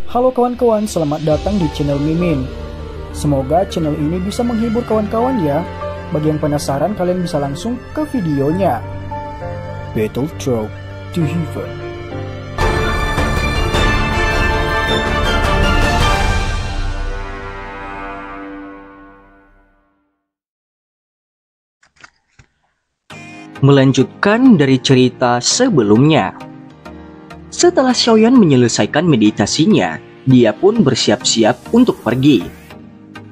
Halo kawan-kawan, selamat datang di channel Mimin. Semoga channel ini bisa menghibur kawan-kawan ya. Bagi yang penasaran, kalian bisa langsung ke videonya. Battle Trope to Heaven. Melanjutkan dari cerita sebelumnya. Setelah Xiaoyan menyelesaikan meditasinya, dia pun bersiap-siap untuk pergi.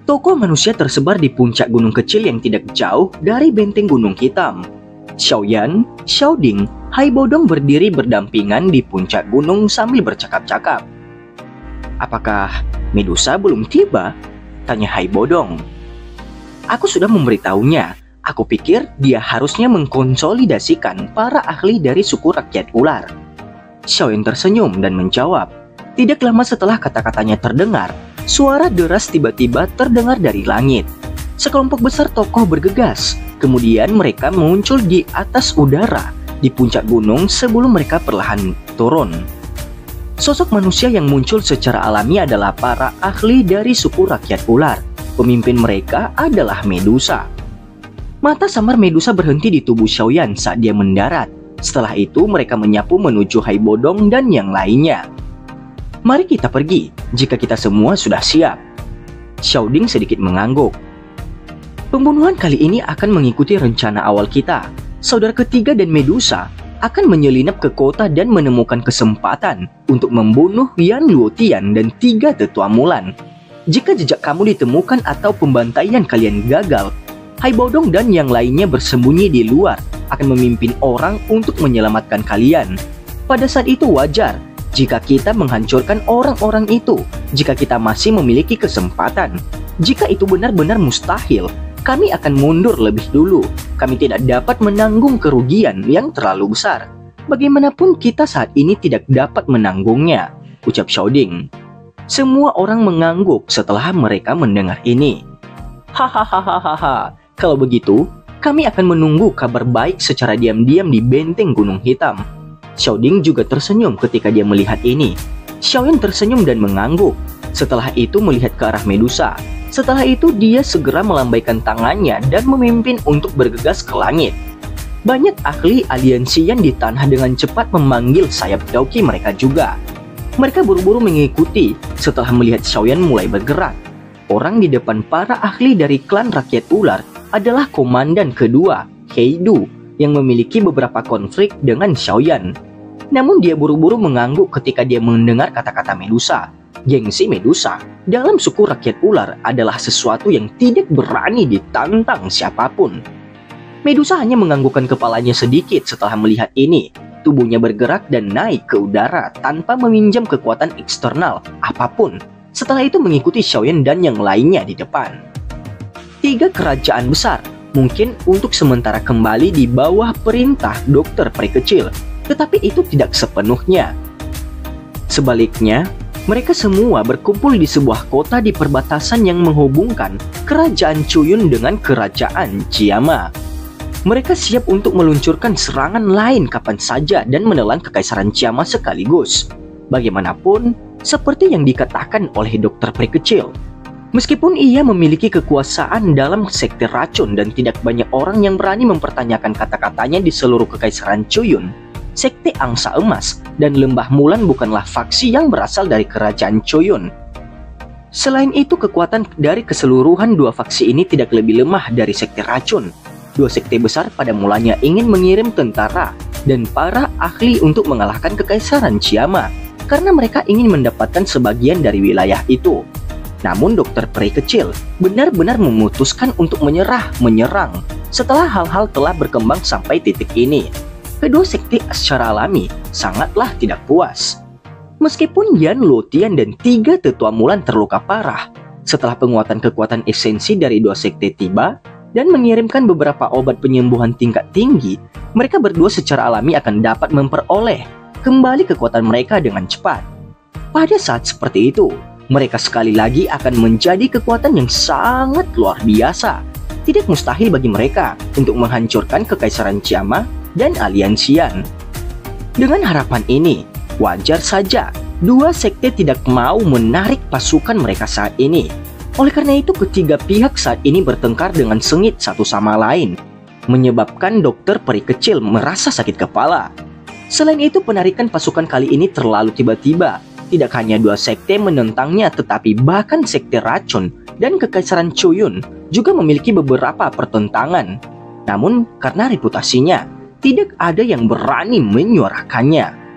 Tokoh manusia tersebar di puncak gunung kecil yang tidak jauh dari benteng Gunung Hitam. Xiaoyan, Xiaoding, Haibodong berdiri berdampingan di puncak gunung sambil bercakap-cakap. "Apakah Medusa belum tiba?" tanya Haibodong. "Aku sudah memberitahunya. Aku pikir dia harusnya mengkonsolidasikan para ahli dari suku rakyat ular." Xiaoyan tersenyum dan menjawab. Tidak lama setelah kata-katanya terdengar, suara deras tiba-tiba terdengar dari langit. Sekelompok besar tokoh bergegas, kemudian mereka muncul di atas udara di puncak gunung sebelum mereka perlahan turun. Sosok manusia yang muncul secara alami adalah para ahli dari suku rakyat ular. Pemimpin mereka adalah Medusa. Mata samar Medusa berhenti di tubuh Xiaoyan saat dia mendarat. Setelah itu mereka menyapu menuju Haibodong dan yang lainnya. "Mari kita pergi jika kita semua sudah siap." Xiaoding sedikit mengangguk. "Pembunuhan kali ini akan mengikuti rencana awal kita. Saudara ketiga dan Medusa akan menyelinap ke kota dan menemukan kesempatan untuk membunuh Yan Luotian dan 3 tetua Mulan. Jika jejak kamu ditemukan atau pembantaian kalian gagal, Haibodong dan yang lainnya bersembunyi di luar akan memimpin orang untuk menyelamatkan kalian. Pada saat itu wajar jika kita menghancurkan orang-orang itu jika kita masih memiliki kesempatan. Jika itu benar-benar mustahil, kami akan mundur lebih dulu. Kami tidak dapat menanggung kerugian yang terlalu besar. Bagaimanapun kita saat ini tidak dapat menanggungnya," ucap Xiaoding. Semua orang mengangguk setelah mereka mendengar ini. "Hahaha. Kalau begitu, kami akan menunggu kabar baik secara diam-diam di benteng Gunung Hitam." Xiaoding juga tersenyum ketika dia melihat ini. Xiaoyan tersenyum dan mengangguk. Setelah itu melihat ke arah Medusa. Setelah itu dia segera melambaikan tangannya dan memimpin untuk bergegas ke langit. Banyak ahli aliansi yang di tanah dengan cepat memanggil sayap Dauki mereka juga. Mereka buru-buru mengikuti setelah melihat Xiaoyan mulai bergerak. Orang di depan para ahli dari klan rakyat ular adalah komandan kedua, Heidu, yang memiliki beberapa konflik dengan Xiaoyan. Namun dia buru-buru mengangguk ketika dia mendengar kata-kata Medusa. Gengsi Medusa dalam suku rakyat ular adalah sesuatu yang tidak berani ditantang siapapun. Medusa hanya menganggukkan kepalanya sedikit setelah melihat ini. Tubuhnya bergerak dan naik ke udara tanpa meminjam kekuatan eksternal apapun. Setelah itu mengikuti Xiaoyan dan yang lainnya di depan. 3 kerajaan besar mungkin untuk sementara kembali di bawah perintah dokter peri kecil, tetapi itu tidak sepenuhnya. Sebaliknya, mereka semua berkumpul di sebuah kota di perbatasan yang menghubungkan kerajaan Chuyun dengan kerajaan Chiama. Mereka siap untuk meluncurkan serangan lain kapan saja dan menelan kekaisaran Chiama sekaligus. Bagaimanapun, seperti yang dikatakan oleh dokter peri kecil, meskipun ia memiliki kekuasaan dalam sekte racun dan tidak banyak orang yang berani mempertanyakan kata-katanya di seluruh kekaisaran Chuyun, sekte Angsa Emas dan Lembah Mulan bukanlah faksi yang berasal dari kerajaan Chuyun. Selain itu, kekuatan dari keseluruhan 2 faksi ini tidak lebih lemah dari sekte racun. 2 sekte besar pada mulanya ingin mengirim tentara dan para ahli untuk mengalahkan kekaisaran Chiama karena mereka ingin mendapatkan sebagian dari wilayah itu. Namun dokter peri kecil benar-benar memutuskan untuk menyerang setelah hal-hal telah berkembang sampai titik ini. Kedua sekte secara alami sangatlah tidak puas. Meskipun Yan Luotian dan 3 tetua Mulan terluka parah, setelah penguatan kekuatan esensi dari 2 sekte tiba dan mengirimkan beberapa obat penyembuhan tingkat tinggi, mereka berdua secara alami akan dapat memperoleh kembali kekuatan mereka dengan cepat. Pada saat seperti itu, mereka sekali lagi akan menjadi kekuatan yang sangat luar biasa. Tidak mustahil bagi mereka untuk menghancurkan kekaisaran Chiama dan aliansian. Dengan harapan ini, wajar saja Dua sekte tidak mau menarik pasukan mereka saat ini. Oleh karena itu, ketiga pihak saat ini bertengkar dengan sengit satu sama lain, menyebabkan dokter peri kecil merasa sakit kepala. Selain itu, penarikan pasukan kali ini terlalu tiba-tiba. Tidak hanya dua sekte menentangnya, tetapi bahkan sekte racun dan kekaisaran Choyun juga memiliki beberapa pertentangan. Namun, karena reputasinya, tidak ada yang berani menyuarakannya.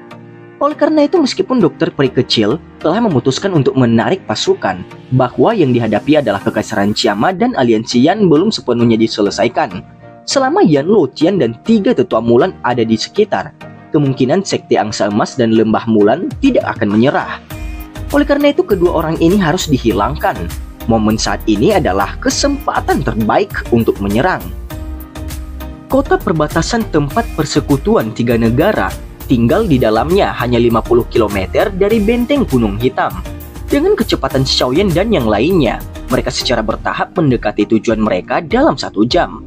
Oleh karena itu, meskipun dokter peri kecil telah memutuskan untuk menarik pasukan, bahwa yang dihadapi adalah kekaisaran Chiama dan aliansi Yan belum sepenuhnya diselesaikan. Selama Yan Luotian dan 3 tetua Mulan ada di sekitar, kemungkinan sekte Angsa Emas dan Lembah Mulan tidak akan menyerah. Oleh karena itu, kedua orang ini harus dihilangkan. Momen saat ini adalah kesempatan terbaik untuk menyerang. Kota perbatasan tempat persekutuan 3 negara tinggal di dalamnya hanya 50 km dari benteng Gunung Hitam. Dengan kecepatan Xiaoyan dan yang lainnya, mereka secara bertahap mendekati tujuan mereka dalam 1 jam.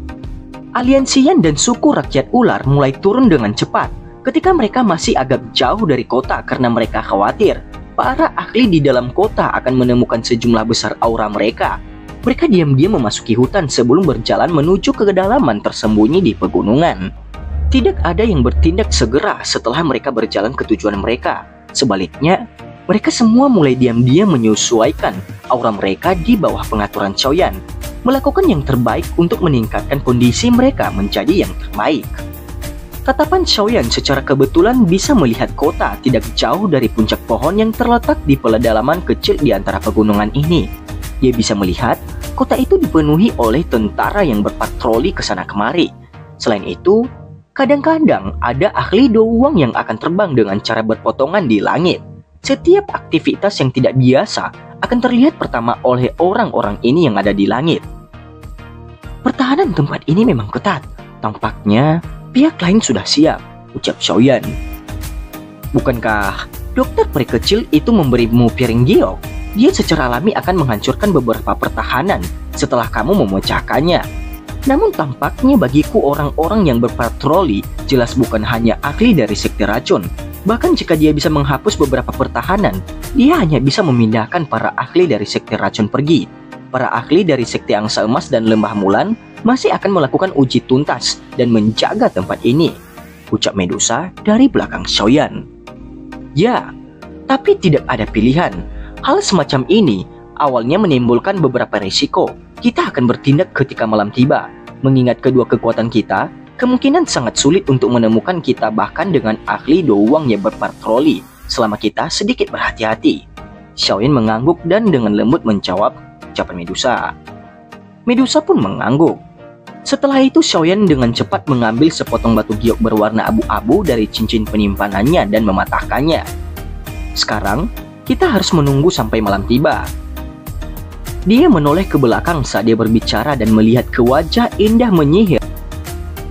Aliansi Yan dan suku rakyat ular mulai turun dengan cepat ketika mereka masih agak jauh dari kota karena mereka khawatir para ahli di dalam kota akan menemukan sejumlah besar aura mereka. Mereka diam-diam memasuki hutan sebelum berjalan menuju ke kedalaman tersembunyi di pegunungan. Tidak ada yang bertindak segera setelah mereka berjalan ke tujuan mereka. Sebaliknya, mereka semua mulai diam-diam menyesuaikan aura mereka di bawah pengaturan Xiaoyan, melakukan yang terbaik untuk meningkatkan kondisi mereka menjadi yang terbaik. Tatapan Xiaoyan secara kebetulan bisa melihat kota tidak jauh dari puncak pohon yang terletak di pedalaman kecil di antara pegunungan ini. Dia bisa melihat kota itu dipenuhi oleh tentara yang berpatroli ke sana kemari. Selain itu, kadang-kadang ada ahli doang yang akan terbang dengan cara berpotongan di langit. Setiap aktivitas yang tidak biasa akan terlihat pertama oleh orang-orang ini yang ada di langit. Pertahanan tempat ini memang ketat. Tampaknya pihak lain sudah siap, ucap Xiaoyan. Bukankah dokter peri kecil itu memberimu piring giok? Dia secara alami akan menghancurkan beberapa pertahanan setelah kamu memecahkannya. Namun tampaknya bagiku orang-orang yang berpatroli jelas bukan hanya ahli dari sekte racun. Bahkan jika dia bisa menghapus beberapa pertahanan, dia hanya bisa memindahkan para ahli dari sekte racun pergi. Para ahli dari sekte Angsa Emas dan Lembah Mulan masih akan melakukan uji tuntas dan menjaga tempat ini, ucap Medusa dari belakang Xiaoyan. Ya, tapi tidak ada pilihan. Hal semacam ini awalnya menimbulkan beberapa risiko. Kita akan bertindak ketika malam tiba. Mengingat kedua kekuatan kita, kemungkinan sangat sulit untuk menemukan kita bahkan dengan ahli doang yang berpatroli selama kita sedikit berhati-hati. Xiaoyan mengangguk dan dengan lembut menjawab ucapan Medusa. Medusa pun mengangguk. Setelah itu Xiaoyan dengan cepat mengambil sepotong batu giok berwarna abu-abu dari cincin penyimpanannya dan mematahkannya. Sekarang, kita harus menunggu sampai malam tiba. Dia menoleh ke belakang saat dia berbicara dan melihat ke wajah indah menyihir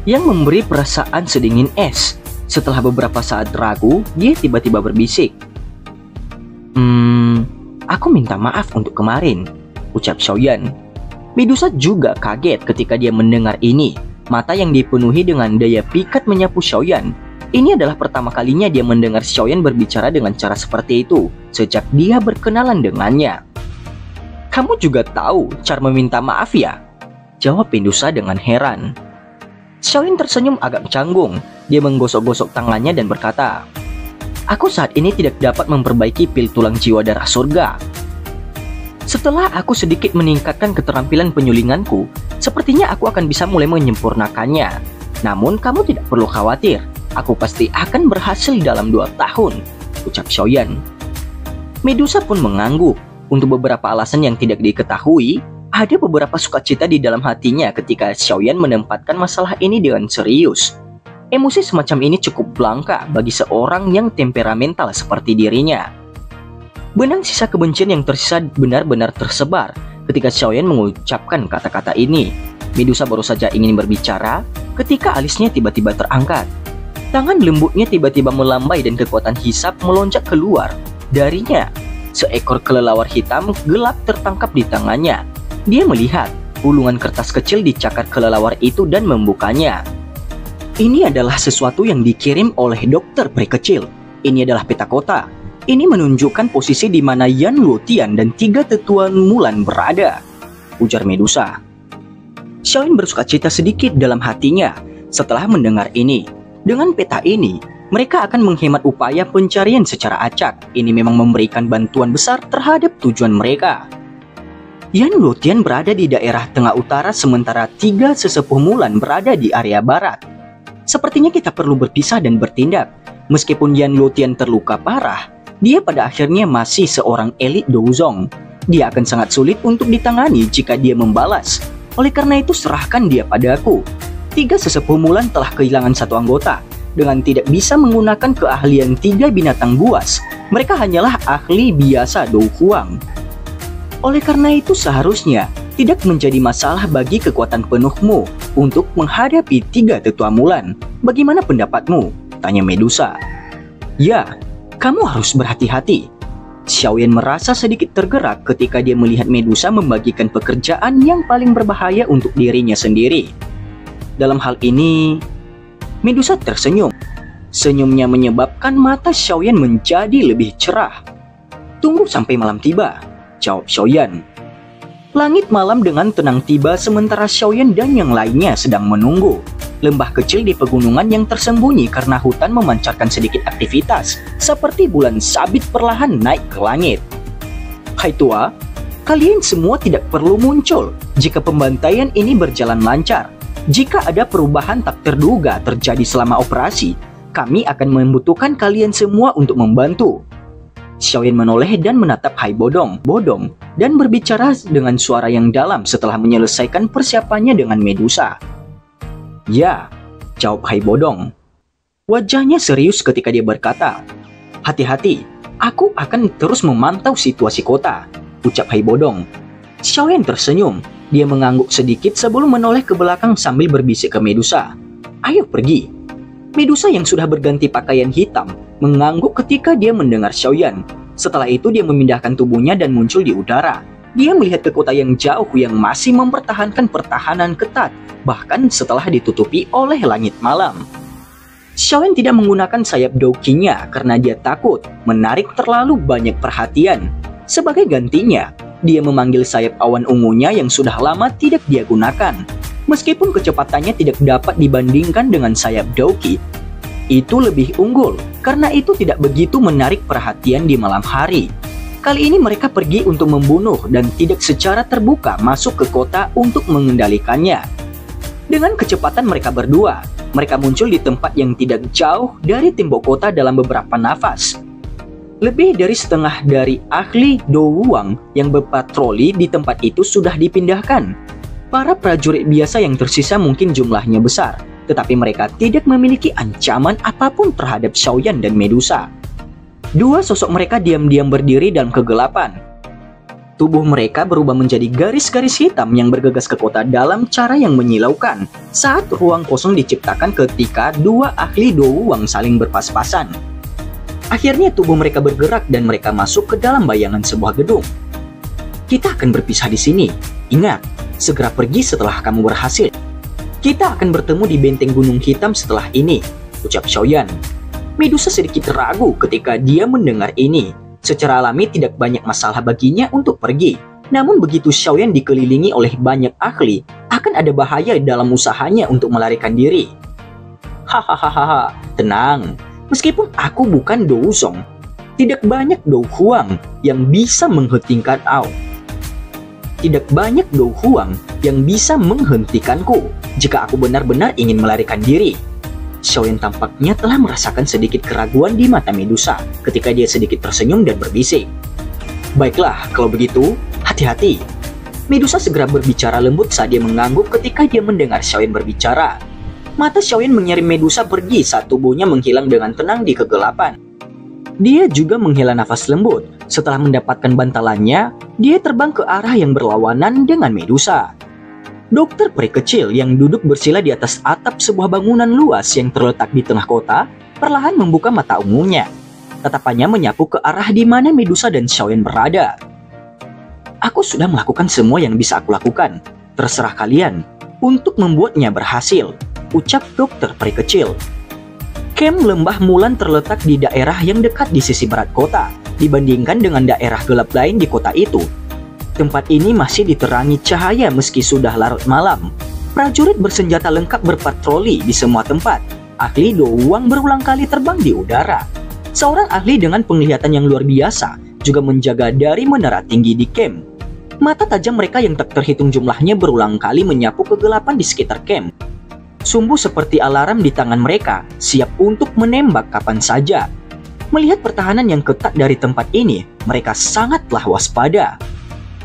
yang memberi perasaan sedingin es. Setelah beberapa saat ragu, dia tiba-tiba berbisik. Aku minta maaf untuk kemarin, ucap Xiaoyan. Medusa juga kaget ketika dia mendengar ini. Mata yang dipenuhi dengan daya pikat menyapu Xiaoyan. Ini adalah pertama kalinya dia mendengar Xiaoyan berbicara dengan cara seperti itu sejak dia berkenalan dengannya. Kamu juga tahu cara meminta maaf ya? Jawab Medusa dengan heran. Xiaoyan tersenyum agak canggung. Dia menggosok-gosok tangannya dan berkata, Aku saat ini tidak dapat memperbaiki pil tulang jiwa darah surga. Setelah aku sedikit meningkatkan keterampilan penyulinganku, sepertinya aku akan bisa mulai menyempurnakannya. Namun kamu tidak perlu khawatir. Aku pasti akan berhasil dalam 2 tahun, ucap Xiaoyan. Medusa pun mengangguk. Untuk beberapa alasan yang tidak diketahui, ada beberapa sukacita di dalam hatinya ketika Xiaoyan menempatkan masalah ini dengan serius. Emosi semacam ini cukup langka bagi seorang yang temperamental seperti dirinya. Benang sisa kebencian yang tersisa benar-benar tersebar ketika Xiaoyan mengucapkan kata-kata ini. Medusa baru saja ingin berbicara ketika alisnya tiba-tiba terangkat. Tangan lembutnya tiba-tiba melambai dan kekuatan hisap melonjak keluar darinya. Seekor kelelawar hitam gelap tertangkap di tangannya. Dia melihat gulungan kertas kecil di cakar kelelawar itu dan membukanya. Ini adalah sesuatu yang dikirim oleh dokter peri kecil. Ini adalah peta kota. Ini menunjukkan posisi di mana Yan Luotian dan 3 tetua Mulan berada, ujar Medusa. Xiaoyan bersukacita sedikit dalam hatinya setelah mendengar ini. Dengan peta ini, mereka akan menghemat upaya pencarian secara acak. Ini memang memberikan bantuan besar terhadap tujuan mereka. Yan Luotian berada di daerah tengah utara sementara 3 sesepuh Mulan berada di area barat. Sepertinya kita perlu berpisah dan bertindak. Meskipun Yan Luotian terluka parah, dia pada akhirnya masih seorang elit Douzong. Dia akan sangat sulit untuk ditangani jika dia membalas. Oleh karena itu serahkan dia padaku. 3 sesepuh Mulan telah kehilangan 1 anggota. Dengan tidak bisa menggunakan keahlian 3 binatang buas, mereka hanyalah ahli biasa Dou Huang. Oleh karena itu seharusnya tidak menjadi masalah bagi kekuatan penuhmu untuk menghadapi 3 tetua Mulan. Bagaimana pendapatmu? Tanya Medusa. Ya, kamu harus berhati-hati. Xiaoyan merasa sedikit tergerak ketika dia melihat Medusa membagikan pekerjaan yang paling berbahaya untuk dirinya sendiri. Dalam hal ini, Medusa tersenyum. Senyumnya menyebabkan mata Xiaoyan menjadi lebih cerah. Tunggu sampai malam tiba, jawab Xiaoyan. Langit malam dengan tenang tiba sementara Xiaoyan dan yang lainnya sedang menunggu. Lembah kecil di pegunungan yang tersembunyi karena hutan memancarkan sedikit aktivitas, seperti bulan sabit perlahan naik ke langit. Hai tua, kalian semua tidak perlu muncul jika pembantaian ini berjalan lancar. Jika ada perubahan tak terduga terjadi selama operasi, kami akan membutuhkan kalian semua untuk membantu. Xiaoyan menoleh dan menatap Hai Bodong dan berbicara dengan suara yang dalam setelah menyelesaikan persiapannya dengan Medusa. Ya, jawab Hai Bodong. Wajahnya serius ketika dia berkata, hati-hati, aku akan terus memantau situasi kota, ucap Hai Bodong. Xiaoyan tersenyum, dia mengangguk sedikit sebelum menoleh ke belakang sambil berbisik ke Medusa. Ayo pergi. Medusa yang sudah berganti pakaian hitam mengangguk ketika dia mendengar Xiaoyan. Setelah itu dia memindahkan tubuhnya dan muncul di udara. Dia melihat ke kota yang jauh yang masih mempertahankan pertahanan ketat, bahkan setelah ditutupi oleh langit malam. Xiaoyan tidak menggunakan sayap douki-nya karena dia takut menarik terlalu banyak perhatian. Sebagai gantinya, dia memanggil sayap awan ungunya yang sudah lama tidak dia gunakan. Meskipun kecepatannya tidak dapat dibandingkan dengan sayap douki, itu lebih unggul karena itu tidak begitu menarik perhatian di malam hari. Kali ini mereka pergi untuk membunuh dan tidak secara terbuka masuk ke kota untuk mengendalikannya. Dengan kecepatan mereka berdua, mereka muncul di tempat yang tidak jauh dari tembok kota dalam beberapa nafas. Lebih dari setengah dari ahli Dou Huang yang berpatroli di tempat itu sudah dipindahkan. Para prajurit biasa yang tersisa mungkin jumlahnya besar, tetapi mereka tidak memiliki ancaman apapun terhadap Xiaoyan dan Medusa. 2 sosok mereka diam-diam berdiri dalam kegelapan. Tubuh mereka berubah menjadi garis-garis hitam yang bergegas ke kota dalam cara yang menyilaukan saat ruang kosong diciptakan ketika 2 ahli Dou Huang saling berpas-pasan. Akhirnya tubuh mereka bergerak dan mereka masuk ke dalam bayangan sebuah gedung. Kita akan berpisah di sini. Ingat, segera pergi setelah kamu berhasil. Kita akan bertemu di benteng Gunung Hitam setelah ini, ucap Xiaoyan. Medusa sedikit ragu ketika dia mendengar ini. Secara alami tidak banyak masalah baginya untuk pergi. Namun begitu Xiaoyan dikelilingi oleh banyak ahli, akan ada bahaya dalam usahanya untuk melarikan diri. Hahaha, tenang. Meskipun aku bukan Douzong, tidak banyak Dou Huang yang bisa menghentikan Tidak banyak Dou Huang yang bisa menghentikanku jika aku benar-benar ingin melarikan diri. Xiaoyan tampaknya telah merasakan sedikit keraguan di mata Medusa ketika dia sedikit tersenyum dan berbisik. Baiklah, kalau begitu, hati-hati. Medusa segera berbicara lembut saat dia mengangguk ketika dia mendengar Xiaoyan berbicara. Mata Xiaoyan mengirim Medusa pergi saat tubuhnya menghilang dengan tenang di kegelapan. Dia juga menghela nafas lembut. Setelah mendapatkan bantalannya, dia terbang ke arah yang berlawanan dengan Medusa. Dokter peri kecil yang duduk bersila di atas atap sebuah bangunan luas yang terletak di tengah kota, perlahan membuka mata ungunya. Tatapannya menyapu ke arah di mana Medusa dan Xiaoyan berada. Aku sudah melakukan semua yang bisa aku lakukan. Terserah kalian untuk membuatnya berhasil, ucap dokter peri kecil. Camp Lembah Mulan terletak di daerah yang dekat di sisi barat kota, dibandingkan dengan daerah gelap lain di kota itu. Tempat ini masih diterangi cahaya meski sudah larut malam. Prajurit bersenjata lengkap berpatroli di semua tempat. Ahli Do Wang berulang kali terbang di udara. Seorang ahli dengan penglihatan yang luar biasa juga menjaga dari menara tinggi di camp. Mata tajam mereka yang tak terhitung jumlahnya berulang kali menyapu kegelapan di sekitar camp. Sumbu seperti alarm di tangan mereka, siap untuk menembak kapan saja. Melihat pertahanan yang ketat dari tempat ini, mereka sangatlah waspada.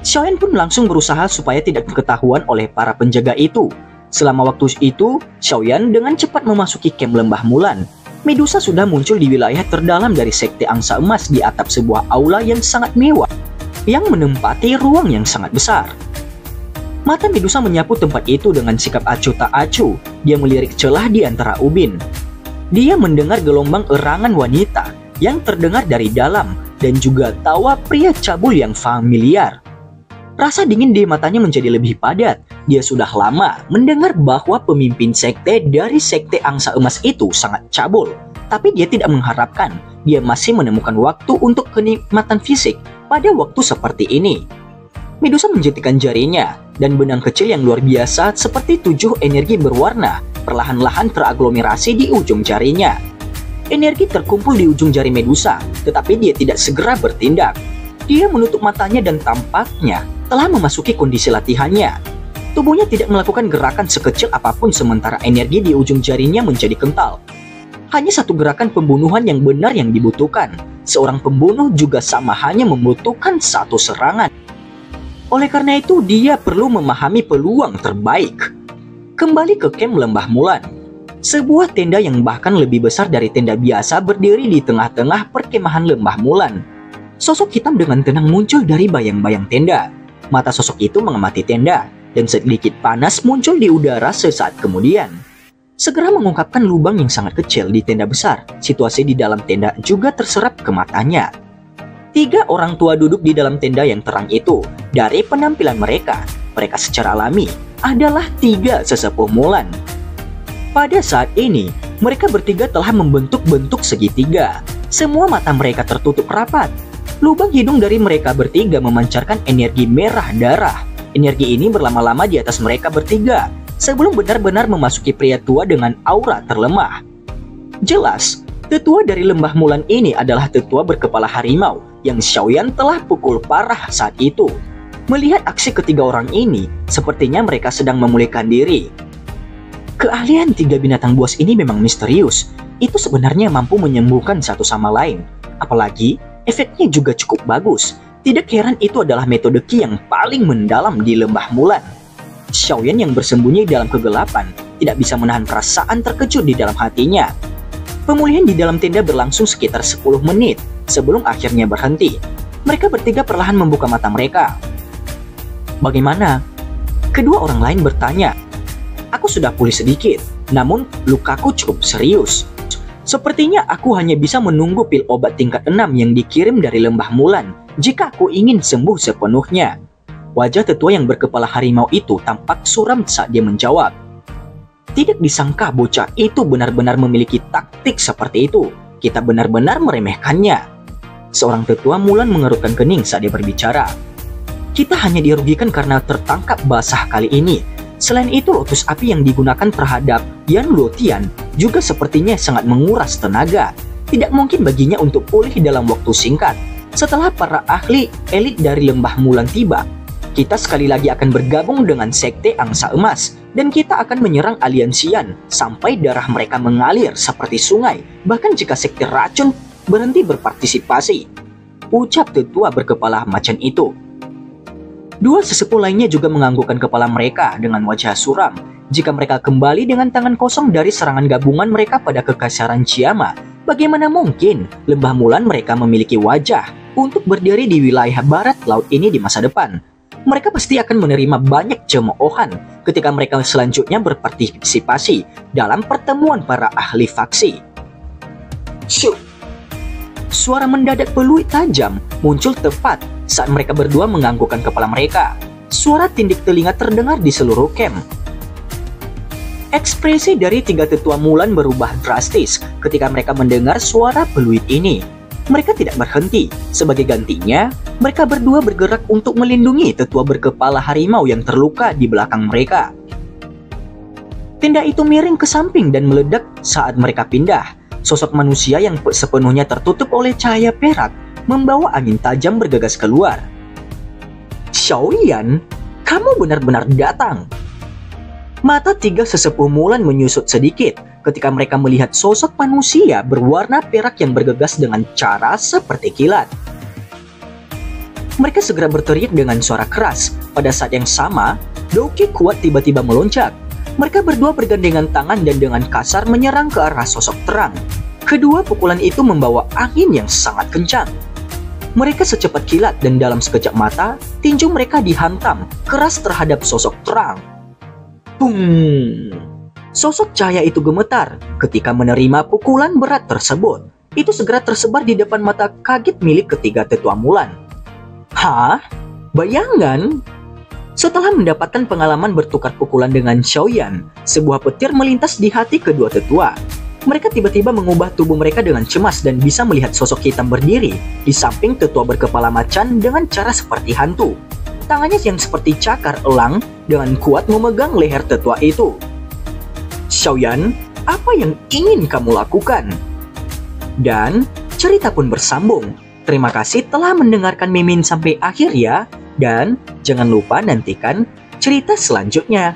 Xiaoyan pun langsung berusaha supaya tidak ketahuan oleh para penjaga itu. Selama waktu itu, Xiaoyan dengan cepat memasuki camp Lembah Mulan. Medusa sudah muncul di wilayah terdalam dari Sekte Angsa Emas di atap sebuah aula yang sangat mewah, yang menempati ruang yang sangat besar. Mata Medusa menyapu tempat itu dengan sikap acuh tak acuh. Dia melirik celah di antara ubin. Dia mendengar gelombang erangan wanita yang terdengar dari dalam dan juga tawa pria cabul yang familiar. Rasa dingin di matanya menjadi lebih padat. Dia sudah lama mendengar bahwa pemimpin sekte dari Sekte Angsa Emas itu sangat cabul. Tapi dia tidak mengharapkan dia masih menemukan waktu untuk kenikmatan fisik pada waktu seperti ini. Medusa menjentikan jarinya, dan benang kecil yang luar biasa seperti 7 energi berwarna perlahan-lahan teraglomerasi di ujung jarinya. Energi terkumpul di ujung jari Medusa, tetapi dia tidak segera bertindak. Dia menutup matanya dan tampaknya telah memasuki kondisi latihannya. Tubuhnya tidak melakukan gerakan sekecil apapun sementara energi di ujung jarinya menjadi kental. Hanya satu gerakan pembunuhan yang benar yang dibutuhkan. Seorang pembunuh juga sama hanya membutuhkan satu serangan. Oleh karena itu, dia perlu memahami peluang terbaik. Kembali ke camp Lembah Mulan. Sebuah tenda yang bahkan lebih besar dari tenda biasa berdiri di tengah-tengah perkemahan Lembah Mulan. Sosok hitam dengan tenang muncul dari bayang-bayang tenda. Mata sosok itu mengamati tenda, dan sedikit panas muncul di udara sesaat kemudian. Segera mengungkapkan lubang yang sangat kecil di tenda besar. Situasi di dalam tenda juga terserap ke matanya. 3 orang tua duduk di dalam tenda yang terang itu. Dari penampilan mereka secara alami adalah 3 sesepuh Mulan. Pada saat ini, mereka bertiga telah membentuk bentuk segitiga. Semua mata mereka tertutup rapat. Lubang hidung dari mereka bertiga memancarkan energi merah darah. Energi ini berlama-lama di atas mereka bertiga, sebelum benar-benar memasuki pria tua dengan aura terlemah. Jelas, tetua dari Lembah Mulan ini adalah tetua berkepala harimau yang Xiaoyan telah pukul parah saat itu. Melihat aksi ketiga orang ini, sepertinya mereka sedang memulihkan diri. Keahlian 3 binatang buas ini memang misterius. Itu sebenarnya mampu menyembuhkan satu sama lain. Apalagi, efeknya juga cukup bagus. Tidak heran itu adalah metode Qi yang paling mendalam di Lembah Mulan. Xiaoyan yang bersembunyi dalam kegelapan tidak bisa menahan perasaan terkejut di dalam hatinya. Pemulihan di dalam tenda berlangsung sekitar 10 menit sebelum akhirnya berhenti. Mereka bertiga perlahan membuka mata mereka. Bagaimana? Kedua orang lain bertanya. Aku sudah pulih sedikit, namun lukaku cukup serius. Sepertinya aku hanya bisa menunggu pil obat tingkat 6 yang dikirim dari Lembah Mulan jika aku ingin sembuh sepenuhnya. Wajah tetua yang berkepala harimau itu tampak suram saat dia menjawab. Tidak disangka bocah itu benar-benar memiliki taktik seperti itu. Kita benar-benar meremehkannya. Seorang tetua Mulan mengerutkan kening saat dia berbicara. Kita hanya dirugikan karena tertangkap basah kali ini. Selain itu, lotus api yang digunakan terhadap Yan Luotian juga sepertinya sangat menguras tenaga. Tidak mungkin baginya untuk pulih dalam waktu singkat. Setelah para ahli elit dari Lembah Mulan tiba, kita sekali lagi akan bergabung dengan Sekte Angsa Emas, dan kita akan menyerang aliansian sampai darah mereka mengalir seperti sungai, bahkan jika Sekte Racun berhenti berpartisipasi. Ucap tetua berkepala macan itu. 2 sesepuh lainnya juga menganggukkan kepala mereka dengan wajah suram. Jika mereka kembali dengan tangan kosong dari serangan gabungan mereka pada kekaisaran Chiama, bagaimana mungkin Lembah Mulan mereka memiliki wajah untuk berdiri di wilayah barat laut ini di masa depan? Mereka pasti akan menerima banyak cemoohan ketika mereka selanjutnya berpartisipasi dalam pertemuan para ahli faksi. Syuk! Suara mendadak peluit tajam muncul tepat saat mereka berdua menganggukkan kepala mereka. Suara tindik telinga terdengar di seluruh camp. Ekspresi dari tiga tetua Mulan berubah drastis ketika mereka mendengar suara peluit ini. Mereka tidak berhenti. Sebagai gantinya, mereka berdua bergerak untuk melindungi tetua berkepala harimau yang terluka di belakang mereka. Tenda itu miring ke samping dan meledak saat mereka pindah. Sosok manusia yang sepenuhnya tertutup oleh cahaya perak membawa angin tajam bergegas keluar. Xiaoyan, kamu benar-benar datang. Mata tiga sesepuh Mulan menyusut sedikit ketika mereka melihat sosok manusia berwarna perak yang bergegas dengan cara seperti kilat. Mereka segera berteriak dengan suara keras. Pada saat yang sama, Doki kuat tiba-tiba meloncat. Mereka berdua bergandengan tangan dan dengan kasar menyerang ke arah sosok terang. Kedua pukulan itu membawa angin yang sangat kencang. Mereka secepat kilat dan dalam sekejap mata, tinju mereka dihantam keras terhadap sosok terang. Bung! Sosok cahaya itu gemetar ketika menerima pukulan berat tersebut. Itu segera tersebar di depan mata kaget milik ketiga tetua Mulan. Hah? Bayangan? Setelah mendapatkan pengalaman bertukar pukulan dengan Xiaoyan, sebuah petir melintas di hati kedua tetua. Mereka tiba-tiba mengubah tubuh mereka dengan cemas dan bisa melihat sosok hitam berdiri di samping tetua berkepala macan dengan cara seperti hantu. Tangannya yang seperti cakar elang dengan kuat memegang leher tetua itu. Xiaoyan, apa yang ingin kamu lakukan? Dan cerita pun bersambung. Terima kasih telah mendengarkan Mimin sampai akhir ya. Dan jangan lupa nantikan cerita selanjutnya.